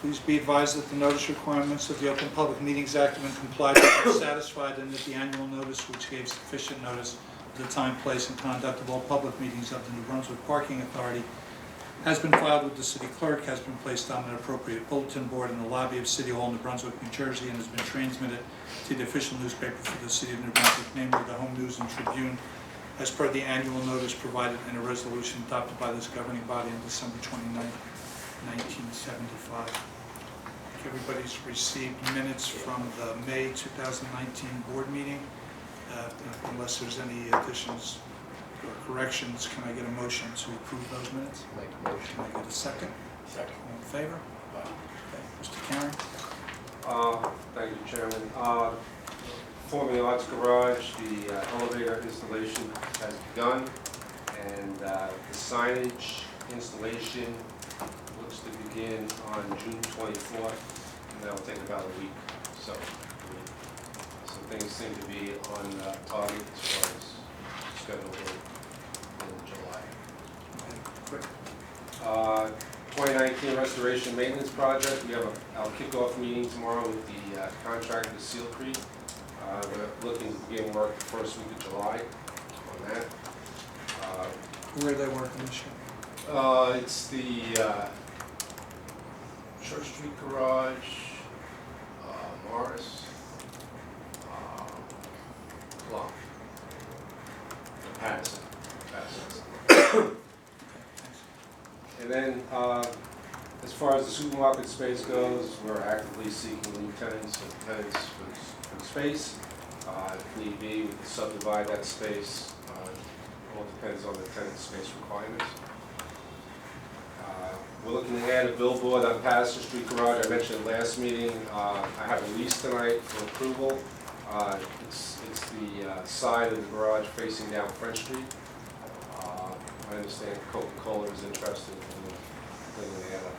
Please be advised that the notice requirements of the Open Public Meetings Act have been complied with and satisfied, and that the annual notice, which gave sufficient notice of the time, place, and conduct of all public meetings of the New Brunswick Parking Authority, has been filed with the city clerk, has been placed on an appropriate bulletin board in the lobby of City Hall, New Brunswick, New Jersey, and has been transmitted to the official newspaper for the city of New Brunswick, namely the Home News and Tribune, as per the annual notice provided in a resolution adopted by this governing body on December 29, 1975. I think everybody's received minutes from the May 2019 board meeting. Unless there's any additions or corrections, can I get a motion to approve those minutes? Make a motion. Can I get a second? Second. All in favor? Aye. Okay. Mr. Karen? Thank you, Chairman. Performing Arts Garage, the elevator installation has begun, and the signage installation looks to begin on June 24th, and that'll take about a week. So things seem to be on target as far as scheduled in July. Okay, great. 2019 restoration maintenance project. We have our kickoff meeting tomorrow with the contractor, Seal Creek. We're looking to begin work the first week of July on that. Where are they working this year? It's the Church Street Garage, Morris, Plum, Patterson. And then, as far as the supermarket space goes, we're actively seeking new tenants and tenants for the space. If need be, we can subdivide that space. All depends on the tenant space requirements. We're looking to add a billboard on Patterson Street Garage. I mentioned it last meeting. I have a lease tonight for approval. It's the side of the garage facing down French Street. I understand Coca-Cola is interested in putting an ad up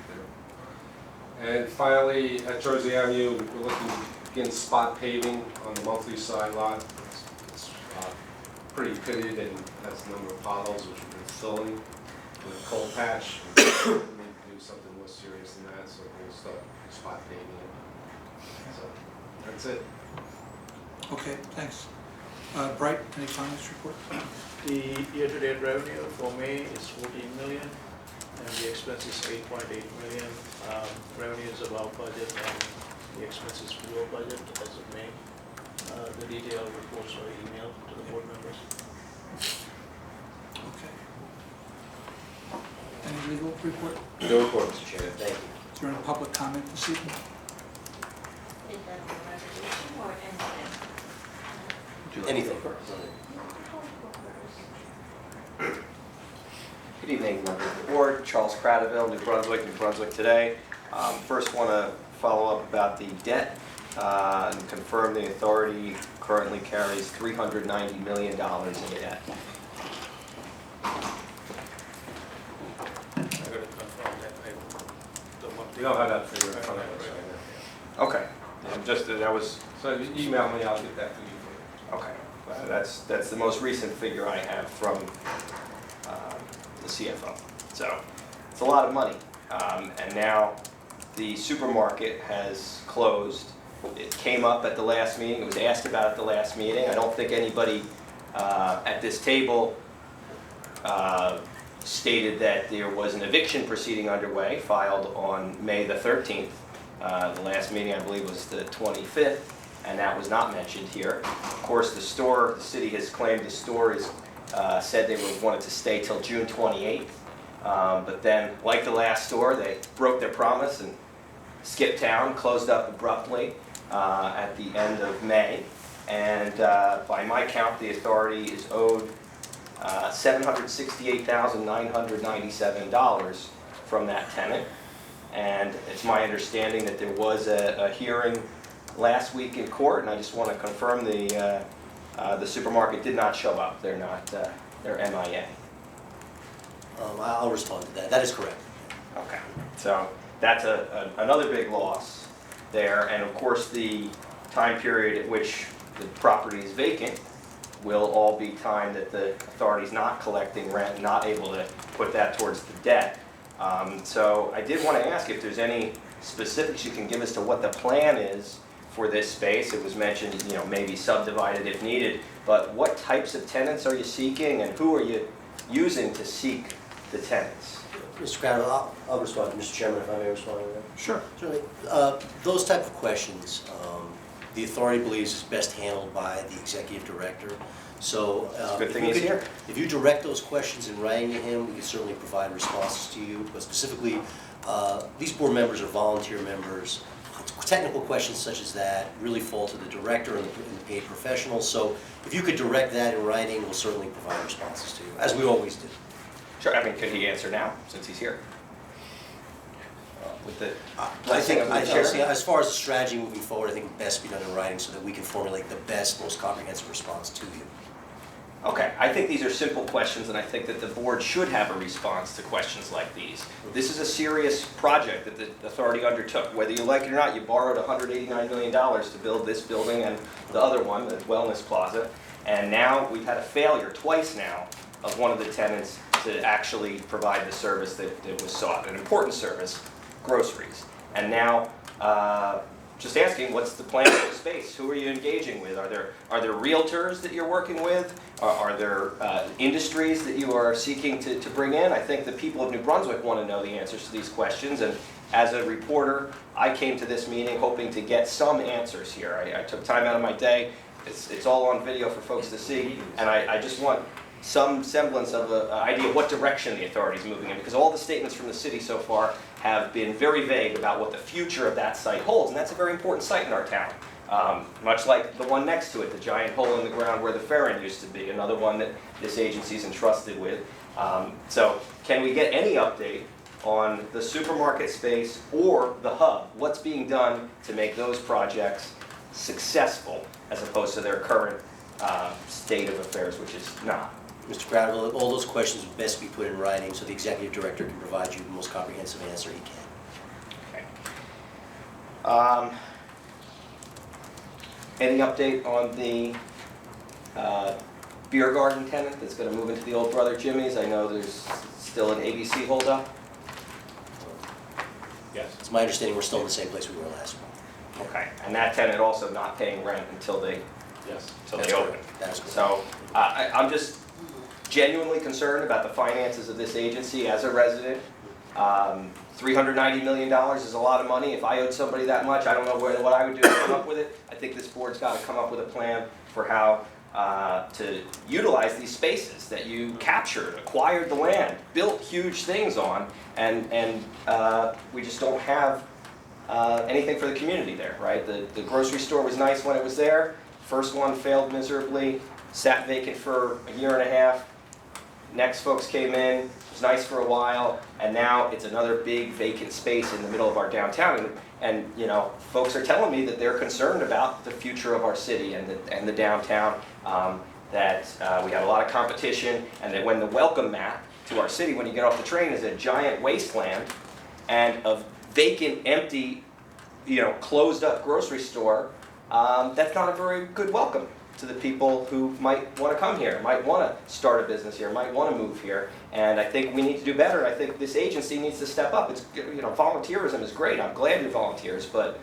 there. And finally, at Jersey Avenue, we're looking to begin spot paving on the monthly side lot. It's pretty pitted and has a number of potholes which we've been filling with a coal patch. We need to do something more serious than that, so we'll start spot paving it. So that's it. Okay, thanks. Bright, any comments, report? The year-to-date revenue for May is 14 million, and the expense is 8.8 million. Revenue is above budget, and the expense is below budget as of May. The detailed reports are emailed to the board members. Okay. Any legal report? No report, Mr. Chairman. Thank you. Is there any public comment this evening? Is that the resolution or anything? Anything. Good evening, members of the board. Charles Cradaville, New Brunswick Today. First, want to follow up about the debt and confirm the authority currently carries $390 million in debt. We don't have that figure in front of us right now. Okay. Just that was So if you email me, I'll get that for you. okay. That's the most recent figure I have from the CFO. So it's a lot of money, and now the supermarket has closed. It came up at the last meeting. It was asked about at the last meeting. I don't think anybody at this table stated that there was an eviction proceeding underway, filed on May the 13th. The last meeting, I believe, was the 25th, and that was not mentioned here. Of course, the city has claimed the store is said they wanted to stay till June 28th, but then, like the last store, they broke their promise and skipped town, closed up abruptly at the end of May, and by my count, the authority is owed $768,997 from that tenant, and it's my understanding that there was a hearing last week in court, and I just want to confirm the supermarket did not show up. They're not, they're MIA. I'll respond to that. That is correct. Okay, so that's another big loss there, and of course the time period at which the property is vacant will all be time that the authority's not collecting rent, not able to put that towards the debt. So I did want to ask if there's any specifics you can give as to what the plan is for this space? It was mentioned, you know, maybe subdivided if needed, but what types of tenants are you seeking and who are you using to seek the tenants? Mr. Crowder, I'll respond, Mr. Chairman, if I may respond to that. Sure. Certainly. Those type of questions, the authority believes is best handled by the executive director. So It's a good if thing you he's could- here. If you direct those questions in writing to him, we can certainly provide responses to you. But specifically, these board members are volunteer members. Technical questions such as that really fall to the director and the paid professionals. So if you could direct that in writing, we'll certainly provide responses to you, as we always do. Sure, I mean, could he answer now, since he's here? With the I blessing think, of the chair? as far as the strategy moving forward, I think it best be done in writing so that we can formulate the best, most comprehensive response to you. Okay, I think these are simple questions, and I think that the board should have a response to questions like these. This is a serious project that the authority undertook. Whether you like it or not, you borrowed $189 million to build this building and the other one, the Wellness Plaza, and now we've had a failure twice now of one of the tenants to actually provide the service that was sought, an important service, groceries. And now, just asking, what's the plan for the space? Who are you engaging with? Are there realtors that you're working with? Are there industries that you are seeking to bring in? I think the people of New Brunswick want to know the answers to these questions, and as a reporter, I came to this meeting hoping to get some answers here. I took time out of my day. It's all on video for folks to see, and I just want some semblance of an idea of what direction the authority is moving in, because all the statements from the city so far have been very vague about what the future of that site holds, and that's a very important site in our town. Much like the one next to it, the giant hole in the ground where the Ferrin used to be, another one that this agency's entrusted with. So can we get any update on the supermarket space or the hub? What's being done to make those projects successful as opposed to their current state of affairs, which is not? Mr. Crowder, all those questions would best be put in writing so the executive director can provide you the most comprehensive answer he can. Okay. Any update on the beer garden tenant that's going to move into the old Brother Jimmy's? I know there's still an ABC holdup. Yes. It's my understanding we're still in the same place we were last month. Okay. And that tenant also not paying rent until they Yes. That's open. correct. That is correct. So I'm just genuinely concerned about the finances of this agency as a resident. $390 million is a lot of money. If I owed somebody that much, I don't know what I would do to come up with it. I think this board's got to come up with a plan for how to utilize these spaces that you captured, acquired the land, built huge things on, and we just don't have anything for the community there, right? The grocery store was nice when it was there. First one failed miserably, sat vacant for a year and a half. Next folks came in, it was nice for a while, and now it's another big vacant space in the middle of our downtown. And you know, folks are telling me that they're concerned about the future of our city and the downtown, that we have a lot of competition, and that when the welcome mat to our city, when you get off the train, is a giant wasteland and a vacant, empty, closed up grocery store, that's not a very good welcome to the people who might want to come here, might want to start a business here, might want to move here. And I think we need to do better. I think this agency needs to step up. It's, volunteerism is great. I'm glad you're volunteers, but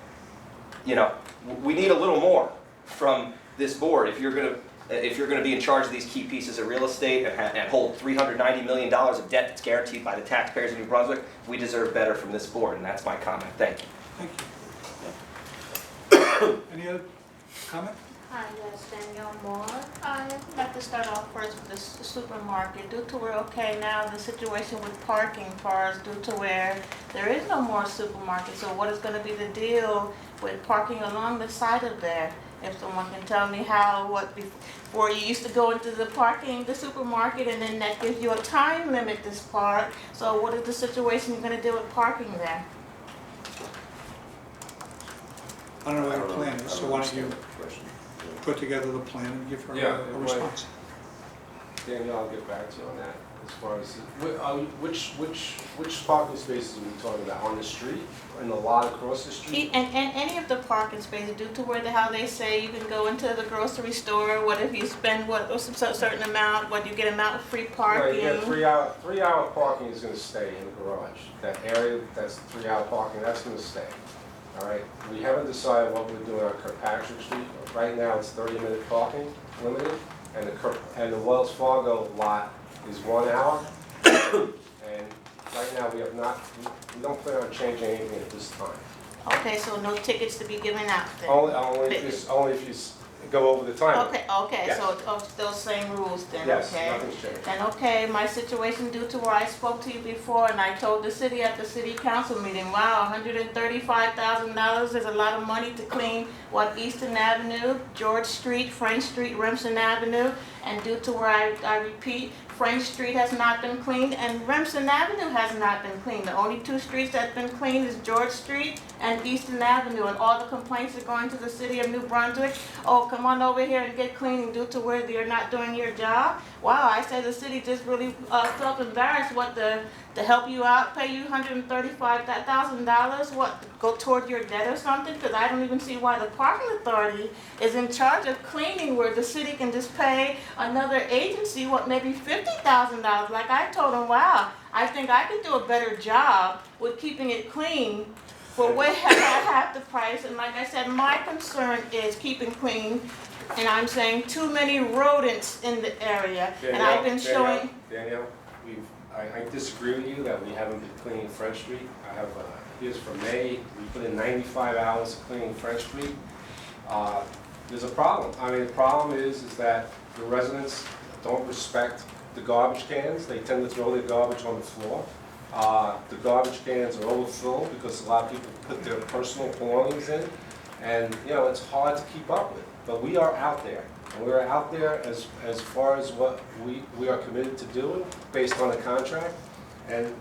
we need a little more from this board if you're going to be in charge of these key pieces of real estate and hold $390 million of debt that's guaranteed by the taxpayers of New Brunswick. We deserve better from this board, and that's my comment. Thank you. Thank you. Any other comment? Hi, yes, Danielle Moore. I'd like to start off first with the supermarket. Due to where, okay, now the situation with parking cars, due to where there is no more supermarket, so what is going to be the deal with parking along the side of there? If someone can tell me before you used to go into the supermarket, and then that gives you a time limit this part. So what is the situation you're going to do with parking there? I don't know what the plan is, so why don't you understand the question. put together the plan and give her Yeah, a response? Danielle, I'll get back to you on that, as far as, which parking spaces are we talking about, on the street, in the lot across the street? And any of the parking spaces, due to where how they say you can go into the grocery store, what if you spend some certain amount, what you get amount of free No, parking? you get 3 hour parking is gonna stay in the garage. That area, that's 3 hour parking, that's gonna stay. All right, we haven't decided what we're doing on Kirkpatrick Street. Right now, it's 30-minute parking limited, and the Wells Fargo lot is 1 hour. And right now, we don't plan on changing anything at this time. Okay, so no tickets to be given out then? Only if you go over the time. Okay, Yes. so those same rules then, Yes, okay? nothing's changed. And okay, my situation due to where I spoke to you before and I told the city at the city council meeting, wow, $135,000 is a lot of money to clean, Eastern Avenue, George Street, French Street, Remsen Avenue, and due to where I repeat, French Street has not been cleaned and Remsen Avenue has not been cleaned. The only 2 streets that's been cleaned is George Street and Eastern Avenue, and all the complaints are going to the city of New Brunswick. Oh, come on over here and get cleaning due to where you're not doing your job. Wow, I said the city just really felt embarrassed to help you out, pay you $135,000, go toward your debt or something? Because I don't even see why the parking authority is in charge of cleaning where the city can just pay another agency, maybe $50,000. Like I told them, wow, I think I could do a better job with keeping it clean for way half the price. And like I said, my concern is keeping clean, and I'm saying too many rodents in the area. And I've been showing. Danielle, I disagree with you that we haven't been cleaning French Street. I have, here's for May, we put in 95 hours of cleaning French Street. There's a problem. I mean, the problem is that the residents don't respect the garbage cans. They tend to throw their garbage on the floor. The garbage cans are overfilled because a lot of people put their personal belongings in. And, it's hard to keep up with. But we are out there. And we're out there as far as what we are committed to doing based on the contract. And,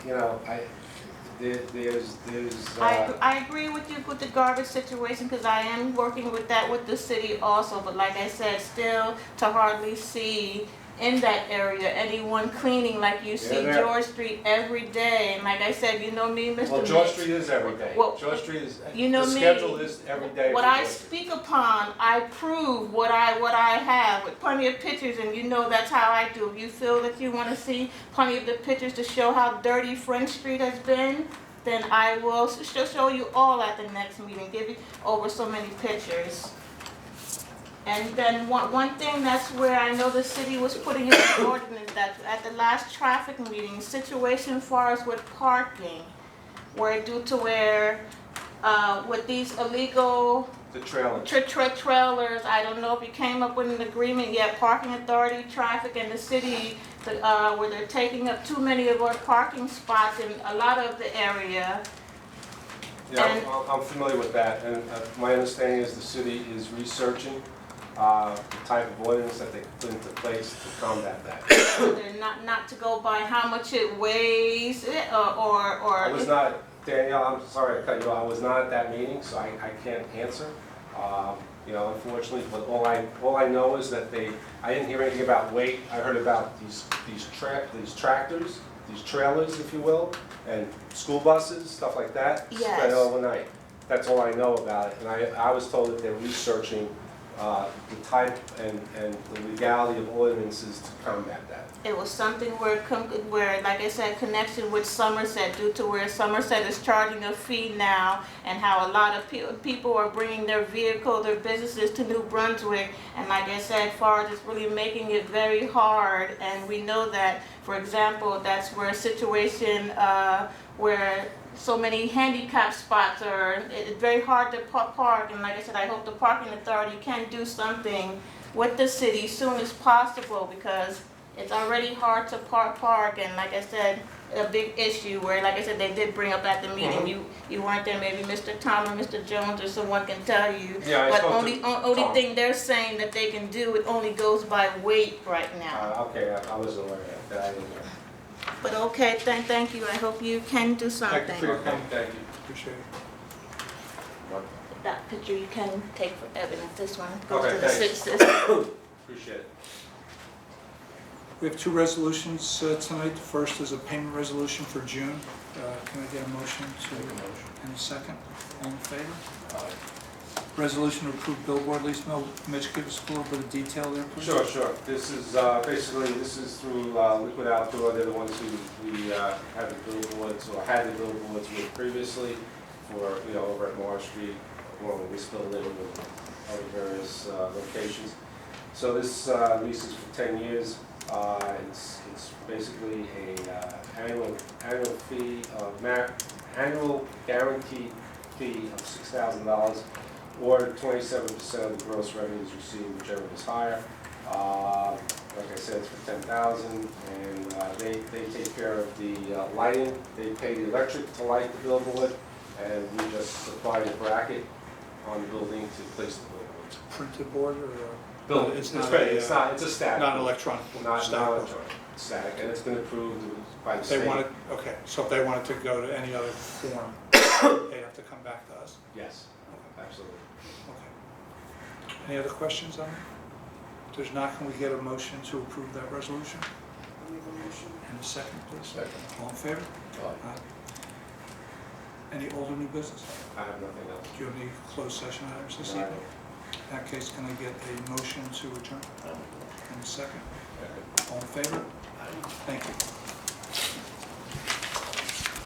I agree with you with the garbage situation because I am working with that with the city also. But like I said, still to hardly see in that area anyone cleaning like you see George Street every day. And like I said, you know me, Mr. Well, George Street is every day. Well, George Street is, you know the me, schedule is every day. What I speak upon, I prove what I have with plenty of pictures, and you know that's how I do. If you feel that you want to see plenty of the pictures to show how dirty French Street has been, then I will show you all at the next meeting, give you over so many pictures. And then one thing, that's where I know the city was putting in an ordinance that at the last traffic meeting, situation as far as with parking, where due to where with these illegal The trailer. trailers, I don't know if you came up with an agreement yet, parking authority, traffic, and the city, where they're taking up too many of our parking spots in a lot of the area. Yeah, I'm familiar with that, and my understanding is the city is researching the type of ordinance that they put into place to combat that. They're not to go by how much it weighs, or. I was not, Danielle, I'm sorry to cut you off, I was not at that meeting, so I can't answer. Unfortunately, but all I know is that I didn't hear anything about weight. I heard about these tractors, these trailers, if you will, and school buses, stuff like that, spread Yes. overnight. That's all I know about it, and I was told that they're researching the type and the legality of ordinances to combat that. It was something where, like I said, connection with Somerset, due to where Somerset is charging a fee now, and how a lot of people are bringing their vehicle, their businesses to New Brunswick, and like I said, far as it's really making it very hard. And we know that, for example, that's where a situation where so many handicap spots are, it's very hard to park. And like I said, I hope the parking authority can do something with the city as soon as possible, because it's already hard to park, and like I said, a big issue where, like I said, they did bring up at the meeting. You weren't there, maybe Mr. Tom or Mr. Jones or someone can tell you. Yeah, I but spoke only to thing they're saying that they can do, it only goes by weight right now. Okay, I wasn't aware of that. I didn't know. But okay, thank you. I hope you can do something. Thank you for your comment. Thank you. Appreciate it. That picture you can take for evidence. This one goes Okay, to the thanks. citizens. Appreciate it. We have two resolutions tonight. The first is a payment resolution for June. Can I get a motion to? Make a motion. And a second? All in favor? Resolution to approve billboard lease. Mitch, give us a little bit of detail there, please. Sure. This is, basically, this is through Liquid Outdoor. They're the ones who we have the billboards, or had the billboards with previously for, over at Morris Street, along with this building and other various locations. So this lease is for 10 years. It's basically a annual fee, annual guaranteed fee of $6,000, or 27% of the gross revenues received, whichever is higher. Like I said, it's for $10,000, and they take care of the lighting. They pay the electric to light the billboard, and we just supply the bracket on the building to place the billboard. Printed board or? Building. It's It's not it's a static. Not electronic board. Not static board. electronic. It's static, and it's been approved by the If they state. wanted, okay, so if they wanted to go to any other form, they'd have to come back to us. Yes, absolutely. Okay. Any other questions on it? If there's not, can we get a motion to approve that resolution? And a second, please. Second. All in favor? Aye. Any older new business? I have nothing else. Do you have any closed session items this No. evening? In that case, can I get a motion to adjourn? And a second? All in favor? Thank you.